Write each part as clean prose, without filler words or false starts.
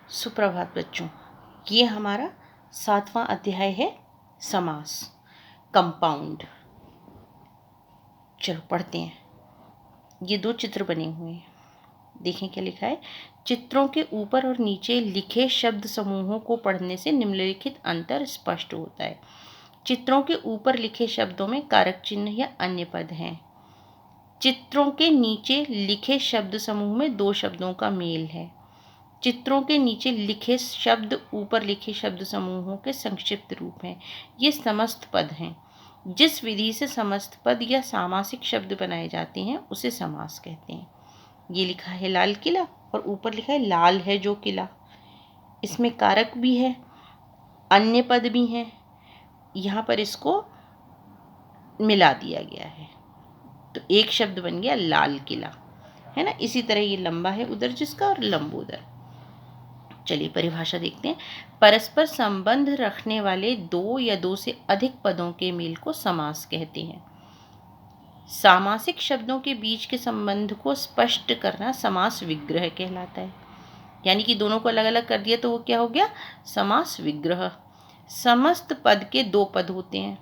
सुप्रभात बच्चों। ये हमारा 7वां अध्याय है समास, कंपाउंड। चलो पढ़ते हैं। ये 2 चित्र बने हुए हैं, देखें क्या लिखा है। चित्रों के ऊपर और नीचे लिखे शब्द समूहों को पढ़ने से निम्नलिखित अंतर स्पष्ट होता है। चित्रों के ऊपर लिखे शब्दों में कारक चिन्ह या अन्य पद हैं। चित्रों के नीचे लिखे शब्द समूह में 2 शब्दों का मेल है। चित्रों के नीचे लिखे शब्द ऊपर लिखे शब्द समूहों के संक्षिप्त रूप हैं। ये समस्त पद हैं। जिस विधि से समस्त पद या सामासिक शब्द बनाए जाते हैं उसे समास कहते हैं। ये लिखा है लाल किला और ऊपर लिखा है लाल है जो किला। इसमें कारक भी है, अन्य पद भी हैं। यहाँ पर इसको मिला दिया गया है तो एक शब्द बन गया लाल किला, है ना। इसी तरह ये लंबा है उधर जिसका और लंब उधर। चलिए परिभाषा देखते हैं। परस्पर संबंध रखने वाले 2 या 2 से अधिक पदों के मेल को समास कहते हैं। सामासिक शब्दों के बीच के संबंध को स्पष्ट करना समास विग्रह कहलाता है। यानी कि दोनों को अलग अलग कर दिया तो वो क्या हो गया, समास विग्रह। समस्त पद के 2 पद होते हैं,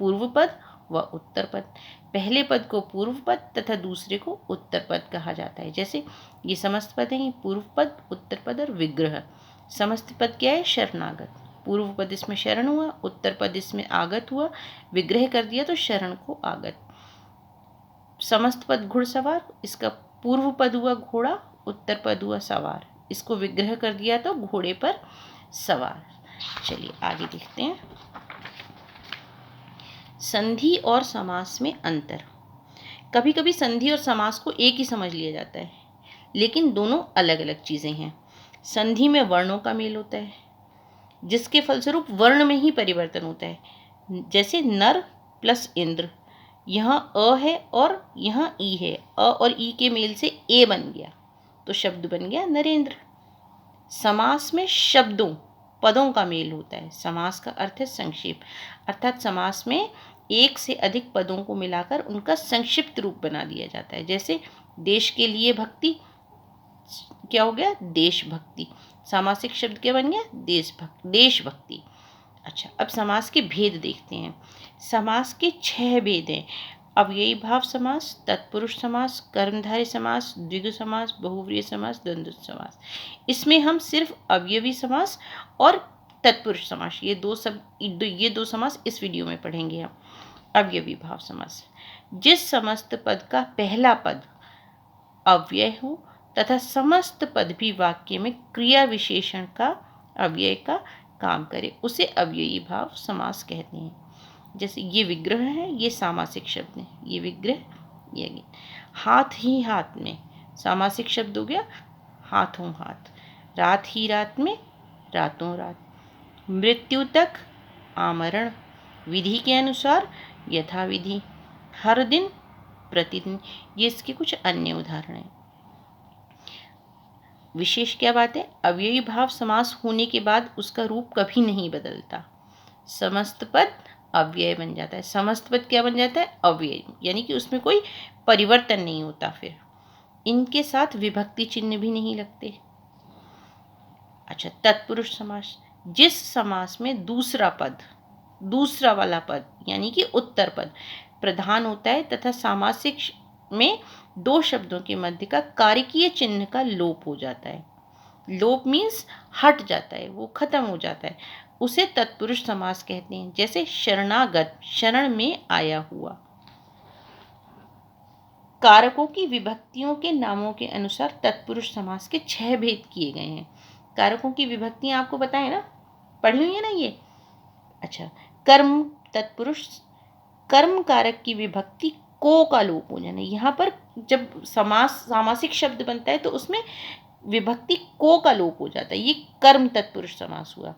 पूर्व पद व उत्तर पद। पहले पद को पूर्व पद तथा दूसरे को उत्तर पद कहा जाता है। जैसे ये समस्त पद हैं, पूर्व पद, उत्तर पद और विग्रह। समस्त पद क्या है, शरणागत। पूर्व पद इसमें शरण हुआ, उत्तर पद इसमें आगत हुआ। विग्रह कर दिया तो शरण को आगत। समस्त पद घुड़सवार, इसका पूर्व पद हुआ घोड़ा, उत्तर पद हुआ सवार। इसको विग्रह कर दिया तो घोड़े पर सवार। चलिए आगे देखते हैं। संधि और समास में अंतर। कभी कभी संधि और समास को एक ही समझ लिया जाता है, लेकिन दोनों अलग अलग चीज़ें हैं। संधि में वर्णों का मेल होता है, जिसके फलस्वरूप वर्ण में ही परिवर्तन होता है। जैसे नर प्लस इंद्र, यहाँ अ है और यहाँ ई है। अ और ई के मेल से ए बन गया तो शब्द बन गया नरेंद्र। समास में शब्दों, पदों का मेल होता है। समास का अर्थ है संक्षेप, अर्थात समास में एक से अधिक पदों को मिलाकर उनका संक्षिप्त रूप बना दिया जाता है। जैसे देश के लिए भक्ति, क्या हो गया, देशभक्ति। सामासिक शब्द क्या बन गया, देशभक्ति। अच्छा, अब समास के भेद देखते हैं। समास के 6 भेद हैं। अव्ययी भाव समास, तत्पुरुष समास, कर्मधारय समास, द्विगु समास, बहुव्रीहि समास, द्वंद्व समास। इसमें हम सिर्फ अवयवी समास और तत्पुरुष समास, ये दो समास इस वीडियो में पढ़ेंगे हम। अवयवी भाव समास, जिस समस्त पद का पहला पद अव्यय हो तथा समस्त पद भी वाक्य में क्रिया विशेषण का अव्यय का काम करे उसे अव्ययी भाव समास कहते हैं। जैसे ये विग्रह है, ये सामासिक शब्द है। ये विग्रह, ये हाथ ही हाथ में, सामासिक शब्द हो गया हाथों हाथ। रात ही रात में, रातों रात। मृत्यु तक, आमरण। विधि के अनुसार, यथाविधि। हर दिन, प्रतिदिन। ये इसके कुछ अन्य उदाहरण हैं। विशेष क्या बात है, अव्ययी भाव समास होने के बाद उसका रूप कभी नहीं बदलता। समस्त पद अव्यय बन जाता है। समस्त पद क्या बन जाता है, अव्यय, यानी कि उसमें कोई परिवर्तन नहीं होता। फिर इनके साथ विभक्ति चिन्ह भी नहीं लगते। अच्छा, तत्पुरुष समास, जिस समास में दूसरा पद, दूसरा वाला पद यानी कि उत्तर पद प्रधान होता है तथा सामासिक में 2 शब्दों के मध्य का कारकीय चिन्ह का लोप हो जाता है। लोप मीन्स हट जाता है, वो खत्म हो जाता है, उसे तत्पुरुष समास कहते हैं। जैसे शरणागत, शरण में आया हुआ। कारकों की विभक्तियों के नामों के अनुसार तत्पुरुष समास के 6 भेद किए गए हैं। कारकों की विभक्तियां आपको बताएं ना, पढ़ी हुई है ना ये। अच्छा, कर्म तत्पुरुष, कर्म कारक की विभक्ति को का लोप हो जाना। यहाँ पर जब समास सामासिक शब्द बनता है तो उसमें विभक्ति को का लोप हो जाता है। ये कर्म तत्पुरुष समास हुआ।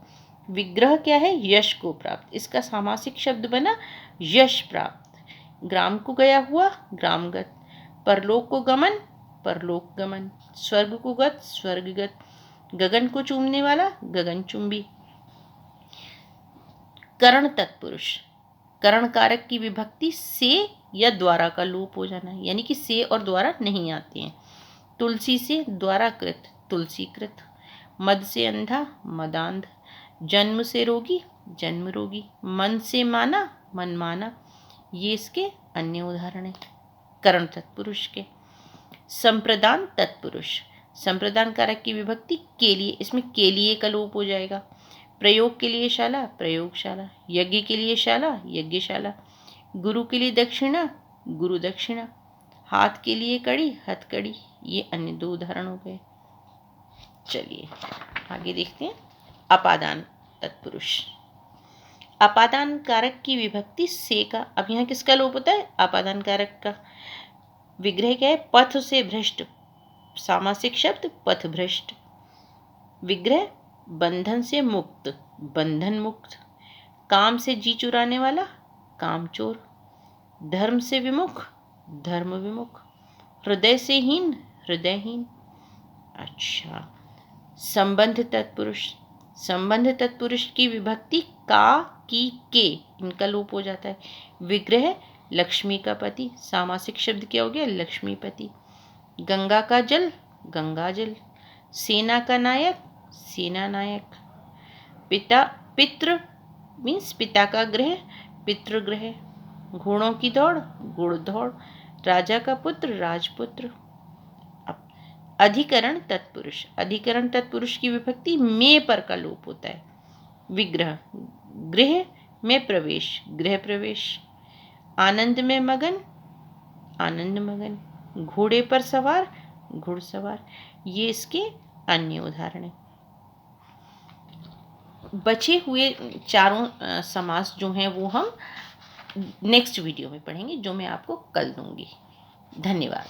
विग्रह क्या है, यश को प्राप्त। इसका सामासिक शब्द बना यश प्राप्त। ग्राम को गया हुआ, ग्रामगत। परलोक को गमन, परलोक गमन। स्वर्ग को गत, स्वर्गगत। गगन को चूमने वाला, गगनचुंबी। करण तत्पुरुष, करण कारक की विभक्ति से या द्वारा का लोप हो जाना, यानी कि से और द्वारा नहीं आते हैं। तुलसी से द्वारा कृत, तुलसीकृत, मद से अंधा, मदांध, जन्म से रोगी, जन्म रोगी, मन से माना, मन माना। ये इसके अन्य उदाहरण हैं करण तत्पुरुष के। संप्रदान तत्पुरुष, संप्रदान कारक की विभक्ति के लिए, इसमें के लिए का लोप हो जाएगा। प्रयोग के लिए शाला, प्रयोगशाला, यज्ञ के लिए शाला, यज्ञशाला, गुरु के लिए दक्षिणा, गुरु दक्षिणा, हाथ के लिए कड़ी, हथकड़ी। ये अन्य दो उदाहरण हो गए। चलिए आगे देखते हैं। अपादान तत्पुरुष, अपादान कारक की विभक्ति से का। अब यहाँ किसका लोप होता है? अपादान कारक का। विग्रह क्या है? पथ से भ्रष्ट, सामासिक शब्द पथ भ्रष्ट। विग्रह बंधन से मुक्त, बंधन मुक्त। काम से जी चुराने वाला, कामचोर। धर्म से विमुख, धर्म विमुख। हृदय से हीन, हृदयहीन। अच्छा, संबंध तत्पुरुष, संबंध तत्पुरुष की विभक्ति का, की, के, इनका लोप हो जाता है। विग्रह लक्ष्मी का पति, सामासिक शब्द क्या हो गया? लक्ष्मीपति। गंगा का जल, गंगा जल। सेना का नायक, सेना नायक। पिता, पितृ मीन्स पिता का गृह, पितृगृह। घोड़ों की दौड़, घुड़दौड़। राजा का पुत्र, राजपुत्र। अधिकरण तत्पुरुष, अधिकरण तत्पुरुष की विभक्ति में पर का लोप होता है। विग्रह गृह में प्रवेश, गृह प्रवेश। आनंद में मगन, आनंद मगन। घोड़े पर सवार, घुड़सवार। ये इसके अन्य उदाहरण हैं। बचे हुए चारों समास जो हैं वो हम नेक्स्ट वीडियो में पढ़ेंगे, जो मैं आपको कल दूंगी। धन्यवाद।